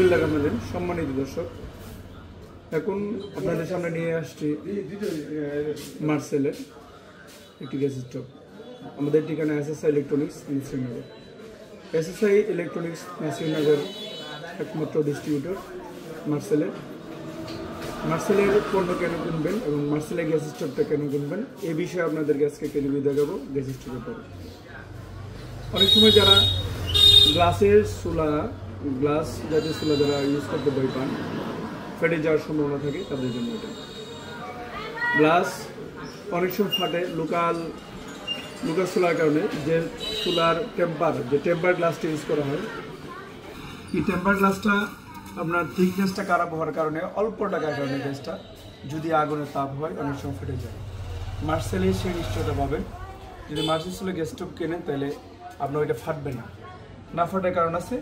বিসমিল্লাহির রহমানির রহিম। সম্মানিত দর্শক, এখন আপনাদের সামনে নিয়ে আসছি মার্সেলের একটি গ্যাস স্টোভ। আমাদের ঠিকানা SSI electronics, Nasirnagar. SSI electronics Nasirnagar একমাত্র ডিস্ট্রিবিউটর মার্সেলের পণ্য কেন কিনবেন এবং মার্সেলের গ্যাস স্টোভটা কেন কিনবেন এই বিষয়ে আপনাদেরকে আজকে টেলিভিশন দেখাবো। গ্যাস স্টোভের পরে অনেক সময় যারা গ্লাস জাতীয় চুলা যারা ইউজ করতে ভয় পান, ফেটে যাওয়ার সম্ভাবনা থাকে, তাদের জন্য এটা। গ্লাস অনেক সময় ফাটে লোকাল চুলার কারণে। যে চুলার টেম্পার গ্লাসটা ইউজ করা হয়, এই টেম্পার গ্লাসটা আপনার থিকনেসটা খারাপ হওয়ার কারণে, অল্প টাকার কারণে গ্যাসটা যদি আগুনের তাপ হয় অনেক সময় ফেটে যায়। মার্সেলে সেই নিশ্চয়তা পাবেন, যদি মার্সেল চুলে গ্যাস স্টোভ কেনেন তাহলে আপনার ওইটা ফাটবে না ফাটার কারণ আছে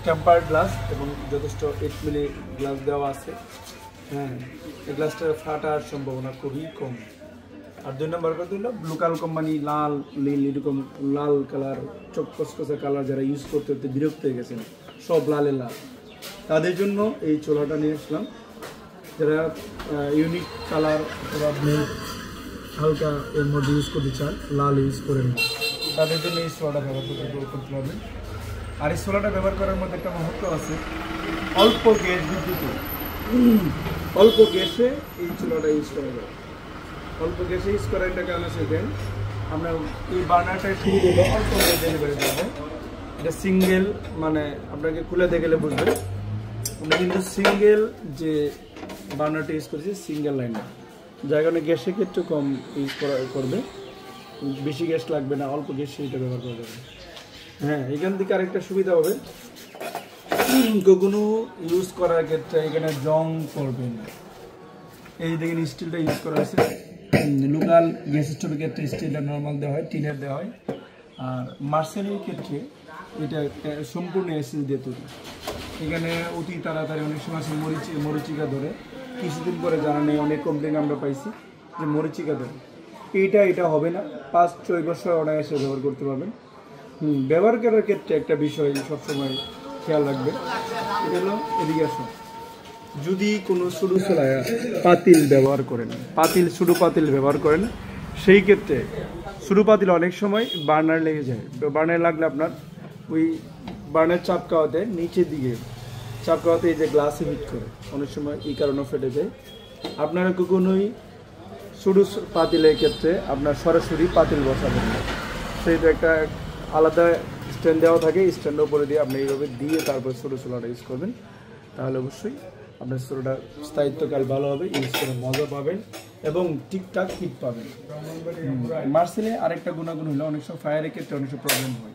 টেম্পার গ্লাস এবং যথেষ্ট 8 মিলি গ্লাস দেওয়া আছে। হ্যাঁ, এই গ্লাসটার ফাটার সম্ভাবনা খুবই কম। আর 2 নম্বর কথা হলো লোকাল কোম্পানি লাল এরকম লাল কালার চকচকে কালার যারা ইউজ করতে বিরক্ত হয়ে গেছেন, সব লাল, তাদের জন্য এই চোলাটা নিয়ে আসলাম। যারা ইউনিক কালার অথবা হালকা এর মধ্যে ইউজ করতে চান, লাল ইউজ করেন না, তাদের জন্য এই চোলাটা ব্যবহার করতে পারবেন। আর এই চোলাটা ব্যবহার করার মধ্যে একটা মহত্ব আছে, অল্প গ্যাসে এই চুলাটা ইউজ করা যায়। অল্প গ্যাসে ইউজ করার একটা কারণ আছে, দেন আমরা এই বার্নারটা শুরু করবো অল্প ডেলিভারি দেবো। এটা সিঙ্গেল, মানে আপনাকে খুলে দেখলে বুঝবেন আমরা কিন্তু সিঙ্গেল যে বার্নারটা ইউজ করছি, সিঙ্গেল লাইনার, যার কারণে গ্যাসের ক্ষেত্রে কম ইউজ করবে, বেশি গ্যাস লাগবে না, অল্প গ্যাসে এটা ব্যবহার করা যাবে। হ্যাঁ, এখান থেকে আরেকটা সুবিধা হবে, কোনো ইউজ করার ক্ষেত্রে এখানে জং করবে না। এই দেখেন স্টিলটা ইউজ করা হয়েছে। লোকাল গ্যাস স্টোভের ক্ষেত্রে স্টিলটা নর্মাল দেওয়া হয়, টিনের দেওয়া হয়। আর মার্সেলের ক্ষেত্রে এটা সম্পূর্ণ এসএস দিয়ে তৈরি। এখানে অতি তাড়াতাড়ি অনেক সময় আছে মরিচিকা ধরে, কিছুদিন পরে জানা নেই, অনেক কমপ্লেন আমরা পাইছি যে মরিচিকা ধরে। এটা হবে না, 5-6 বছর অনায়াসে ব্যবহার করতে পারবেন। ব্যবহার করার ক্ষেত্রে একটা বিষয় সবসময় খেয়াল রাখবেন, এটা হলো এদিকে আসুন, যদি কোনো ছোটো চুলায় পাতিল ব্যবহার করেন, ছোটো পাতিল ব্যবহার করেন, সেই ক্ষেত্রে ছোটো পাতিল অনেক সময় বার্নার লেগে যায়। বার্নার লাগলে আপনার ওই বার্নার চাপ খাওয়াতে নিচের দিকে চাপ খাওয়াতে এই যে গ্লাসে হিট করে, অনেক সময় এই কারণে ফেটে যায়। আপনারা কখনোই ছোটো পাতিলের ক্ষেত্রে আপনার সরাসরি পাতিল বসাবেন না, সেইটা একটা আলাদা স্ট্যান্ড দেওয়া থাকে, স্ট্যান্ডের উপরে দিয়ে আপনি এইভাবে দিয়ে তারপর ছোটো চুলাটা ইউজ করবেন, তাহলে অবশ্যই আপনার চুলাটা স্থায়িত্বকাল ভালো হবে, ইউজ করে মজা পাবেন এবং ঠিকঠাক হিট পাবেন। মার্সেলে আরেকটা গুণাগুণ হলো অনেক সময় ফায়ারের ক্ষেত্রে অনেক সময় প্রবলেম হয়।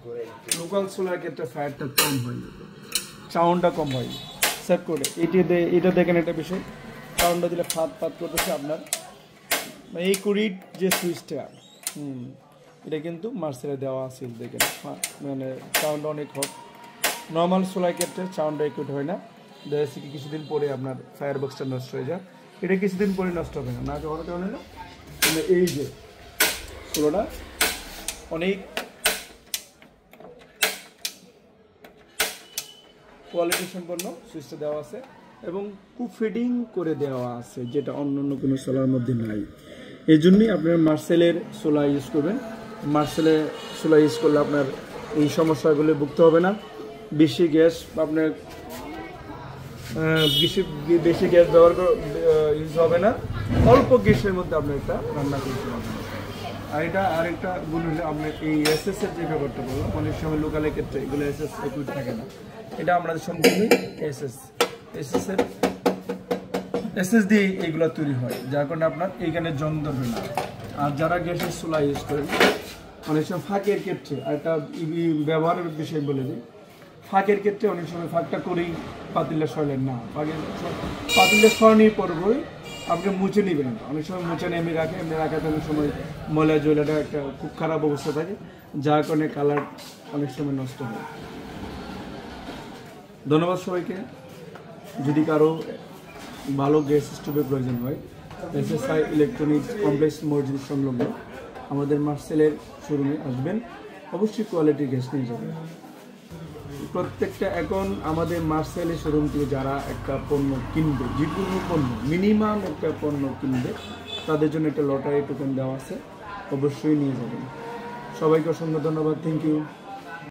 লোকাল চুলার ক্ষেত্রে ফায়ারটা কম হয়, সাউন্ডটা কম হয়। সেট করে এটা দেখেন একটা বিষয়, সাউন্ডটা দিলে ফাত করতেছে আপনার এই কুড়ির যে সুইচটা, এটা কিন্তু মার্সেলে দেওয়া আছে, দেখেন মানে সাউন্ড অনেক হোক। নর্মাল চুলার ক্ষেত্রে সাউন্ডটা একুট হয় না, দেখা যাচ্ছে কিছুদিন পরে আপনার ফায়ার বক্সটা নষ্ট হয়ে যায়। এটা কিছুদিন পরে নষ্ট হবে না হওয়ার কারণে না, মানে এই যে চুলাটা অনেক কোয়ালিটি সম্পন্ন সুইচটা দেওয়া আছে এবং খুব ফিটিং করে দেওয়া আছে, যেটা অন্য কোনো চুলার মধ্যে নাই। এই জন্যই আপনার মার্সেলের চুলা ইউজ করবেন। মার্সেলের চুলা ইউজ করলে আপনার এই সমস্যাগুলো ভুগতে হবে না। বেশি গ্যাস আপনার বেশি গ্যাস ব্যবহার ইউজ হবে না, অল্প গ্যাসের মধ্যে আপনার একটা রান্না করতে পারবেন। আর এটা আরেকটা গুণ হলে আপনার এই এসএসের যে ব্যাপারটা বললাম, অনেক সময় লোকালের ক্ষেত্রে এগুলো এসএস একুইট থাকে না, এটা আমাদের সম্পূর্ণই এসএস দিয়ে এইগুলো তৈরি হয়, যার কারণে আপনার এইখানে জং ধরবে না। আর যারা গ্যাসের চুলা ইউজ করেন অনেক সময় ফাঁকের ক্ষেত্রে, আর একটা ব্যবহারের বিষয় বলে দিই, ফাঁকের ক্ষেত্রে অনেক সময় ফাঁকটা করেই পাতিলে সরলেন না, পাতিলে সরানোর পরই আপনি মুছে নেবেন না। অনেক সময় মুছে নেমে রাখাতে অনেক সময় ময়লা জয়লাটা একটা খুব খারাপ অবস্থা থাকে, যার কারণে কালার অনেক সময় নষ্ট হয়। ধন্যবাদ সবাইকে। যদি কারো ভালো গ্যাস স্টোভের প্রয়োজন হয়, এসএসআই ইলেকট্রনিক্স কমপ্লেক্স মসজিদ সংলগ্ন আমাদের মার্সেলের শোরুমে আসবেন, অবশ্যই কোয়ালিটির গ্যাস নিয়ে যাবেন। প্রত্যেকটা এখন আমাদের মার্সেলের শোরুম থেকে যারা একটা পণ্য কিনবে, যে কোনো পণ্য মিনিমাম একটা পণ্য কিনবে, তাদের জন্য একটা লটারি টোকেন দেওয়া আছে, অবশ্যই নিয়ে যাবেন। সবাইকে অসংখ্য ধন্যবাদ, থ্যাংক ইউ।